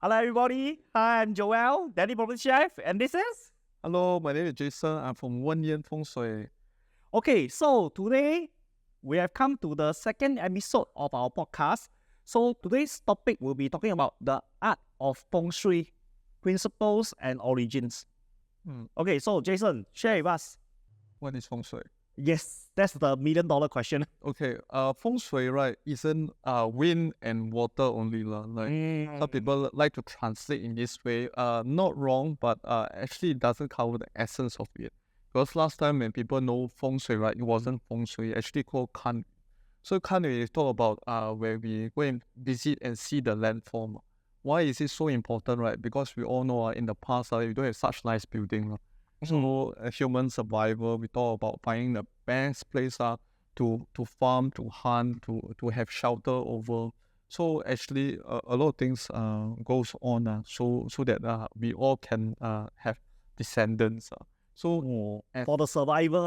Hello, everybody. Hi, I'm Joel, Daddy Property Chef, and this is. Hello, my name is Jason. I'm from Feng Shui. Okay, so today we have come to the second episode of our podcast. So today's topic will be talking about the art of Feng Shui, principles and origins. Okay, so Jason, share with us. What is Feng Shui? Yes, that's the $1,000,000 question. Okay, Feng Shui, right, isn't wind and water only. Like some people like to translate in this way. Not wrong, but actually it doesn't cover the essence of it. Because last time when people know Feng Shui, right, it wasn't Feng Shui, actually called Kan. So Kan is talk about where we go and visit and see the landform. Why is it so important, right? Because we all know in the past, we don't have such nice building. So human survival, we talk about finding the best place to farm, to hunt, to have shelter over. So actually, a lot of things goes on so that we all can have descendants. So For the survival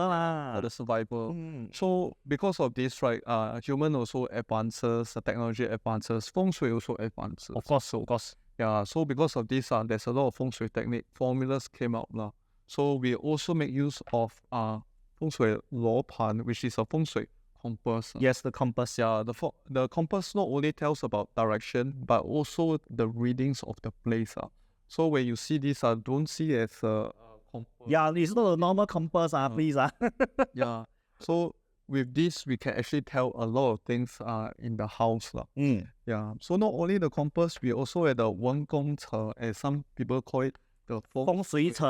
for the survival. Mm. So because of this, right, human also advances, the technology advances, Feng Shui also advances. Of course. Yeah, so because of this, there's a lot of Feng Shui technique formulas came out now. So we also make use of Feng Shui law pan, which is a Feng Shui compass. Yes, the compass. Yeah, the compass not only tells about direction, but also the readings of the place. So when you see this, don't see it as a compass. Yeah, it's not a normal compass, please. Yeah. So with this, we can actually tell a lot of things in the house. Yeah. So not only the compass, we also have the Wen Gong Ce, as some people call it, the Feng Shui Ce.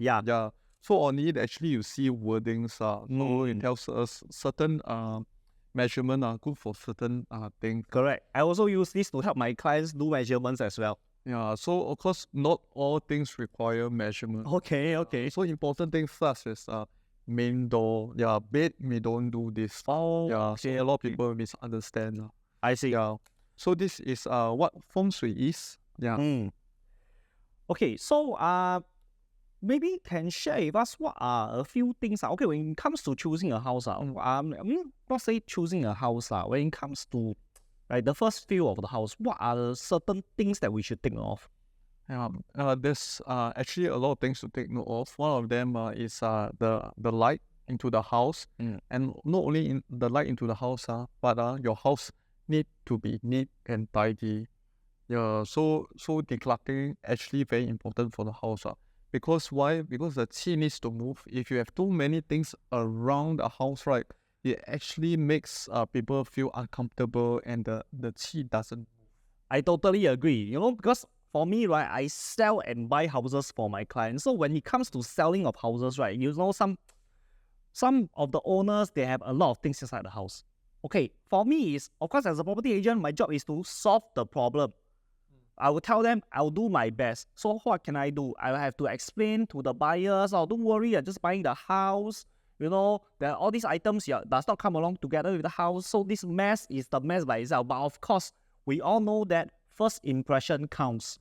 Yeah. Yeah. So on it, actually, you see wordings. So it tells us certain measurement are good for certain things. Correct. I also use this to help my clients do measurements as well. Yeah. So of course, not all things require measurement. Okay. So important things such as main door, bed, we don't do this. Oh, Yeah, so a lot of people misunderstand. I see. Yeah. So this is what Feng Shui is. Yeah. Okay, so maybe can share with us what are a few things. Okay, when it comes to choosing a house, not say choosing a house, when it comes to the first view of the house, what are the certain things that we should think of? Yeah. There's actually a lot of things to take note of. One of them is the light into the house, and not only in the light into the house, but your house need to be neat and tidy. Yeah, so decluttering actually very important for the house. Because why? Because the qi needs to move. If you have too many things around the house, right, it actually makes people feel uncomfortable and the qi doesn't move. I totally agree. Because for me, right, I sell and buy houses for my clients. So when it comes to selling of houses, right, some of the owners, they have a lot of things inside the house. Okay, for me, is of course, as a property agent, my job is to solve the problem. I will tell them I'll do my best. So what can I do? I have to explain to the buyers, oh, don't worry, you're just buying the house. There are all these items does not come along together with the house. So this mess is the mess by itself. But of course, we all know that first impression counts.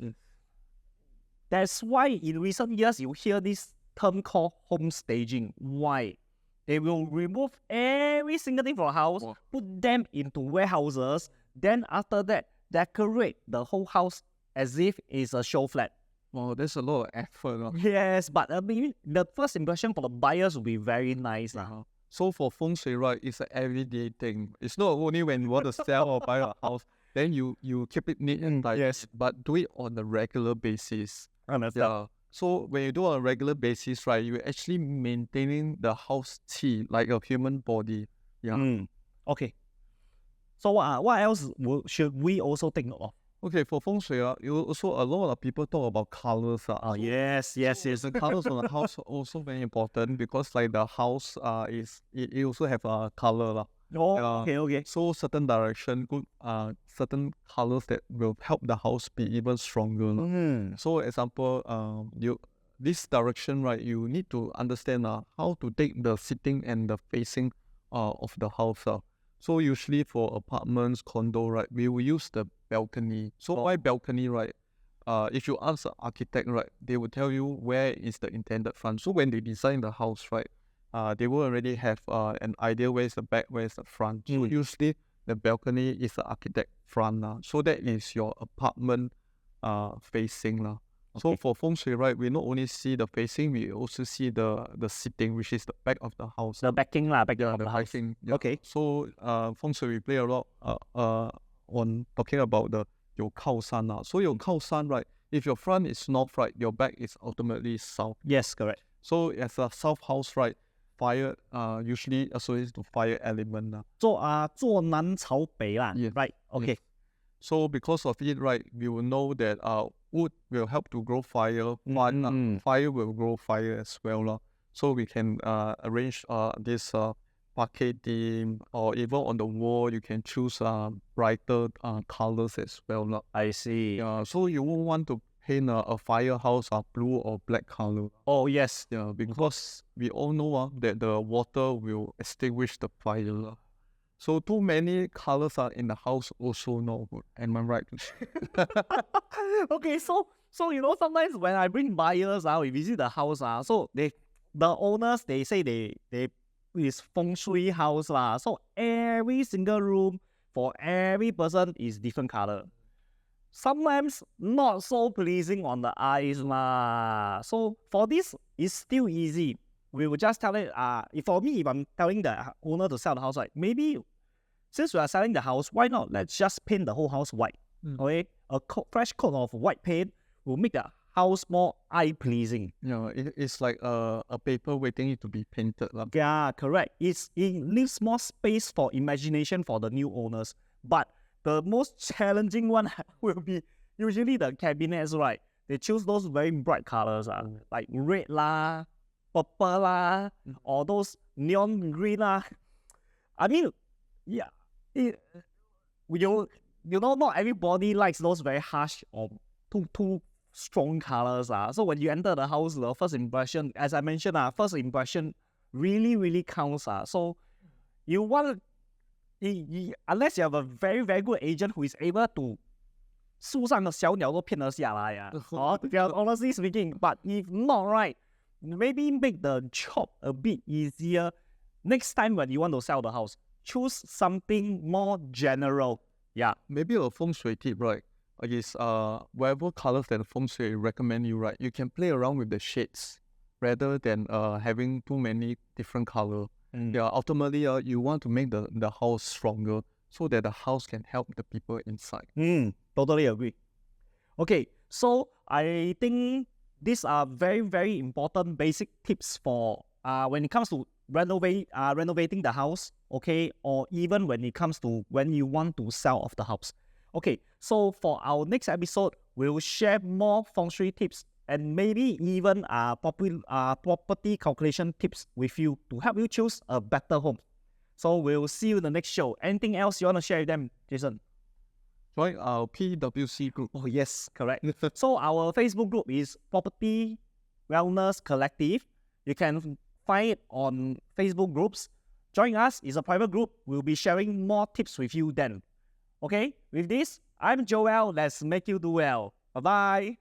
That's why in recent years, you hear this term called home staging. Why? They will remove every single thing from the house, put them into warehouses, then after that, decorate the whole house as if it's a show flat. Wow, there's a lot of effort. Yes, but the first impression for the buyers will be very nice. So for Feng Shui, right, it's an everyday thing. It's not only when you want to sell or buy a house, then you keep it neat and tidy. Yes. But do it on a regular basis. Understand. Yeah. So when you do on a regular basis, right, you're actually maintaining the house qi like a human body. Yeah. Okay. So what else should we also think of? Okay, for Feng Shui, you also a lot of people talk about colors. Yes. The colors on the house are also very important because like the house it also have a color. Okay. So certain direction, good certain colors that will help the house be even stronger. So example, this direction, right, you need to understand how to take the sitting and the facing of the house. So usually for apartments, condo, right, we will use the balcony. So why balcony, right? If you ask the architect, right, they will tell you where is the intended front. So when they design the house, right, they will already have an idea where is the back, where is the front. So usually the balcony is the architect front. So that is your apartment facing lah. So Okay. for Feng Shui, right, we not only see the facing, we also see the sitting, which is the back of the house. The backing lah, backing Yeah, of the the house. backing. Yeah. Okay. So Feng Shui we play a lot on talking about the 有靠山 lah. So 有靠山, right? If your front is north, right, your back is ultimately south. Yes, correct. So as a south house, right, fire usually associated to fire element lah. 坐南朝北啦 Yes, right? Okay. So because of it, right, we will know that wood will help to grow fire. Fire will grow fire as well lah. So we can arrange this parquet theme, or even on the wall you can choose brighter colors as well lah. I see. Yeah, so you won't want to paint a firehouse blue or black color. Oh, yes. Yeah, because we all know that the water will extinguish the fire lah. So too many colors are in the house also no good. Am I right? Okay, so sometimes when I bring buyers we visit the house so the owners they say they is Feng Shui house lah. So every single room for every person is different color. Sometimes not so pleasing on the eyes lah. So for this, it's still easy. We will just tell it. For me, if I'm telling the owner to sell the house, right, maybe since we are selling the house, why not let's just paint the whole house white? Okay, fresh coat of white paint will make the house more eye pleasing. Yeah, it's like a paper waiting to be painted lah. Yeah, correct. It leaves more space for imagination for the new owners. But the most challenging one will be usually the cabinets, right? They choose those very bright colors, like red lah, purple lah, or those neon green lah. I mean, yeah, you know, not everybody likes those very harsh or too strong colors. So when you enter the house, the first impression, as I mentioned, first impression really counts. So you want, unless you have a very very good agent who is able to 树上的小鸟都骗得下来honestly speaking. But if not, right, maybe make the job a bit easier. Next time when you want to sell the house, choose something more general. Yeah. Maybe a Feng Shui tip, right, is whatever colors that the Feng Shui recommend you, right, you can play around with the shades rather than having too many different color. Yeah, ultimately you want to make the house stronger so that the house can help the people inside. Totally agree. Okay, so I think these are very very important basic tips for when it comes to renovating the house, okay, or even when it comes to when you want to sell off the house. Okay, so for our next episode, we'll share more Feng Shui tips and maybe even property calculation tips with you to help you choose a better home. So we'll see you in the next show. Anything else you want to share with them, Jason? Join our PWC group. Oh, yes, correct. So our Facebook group is Property Wellness Collective. You can find it on Facebook groups. Join us. It's a private group. We'll be sharing more tips with you then. Okay, with this, I'm Joel. Let's make you do well. Bye-bye.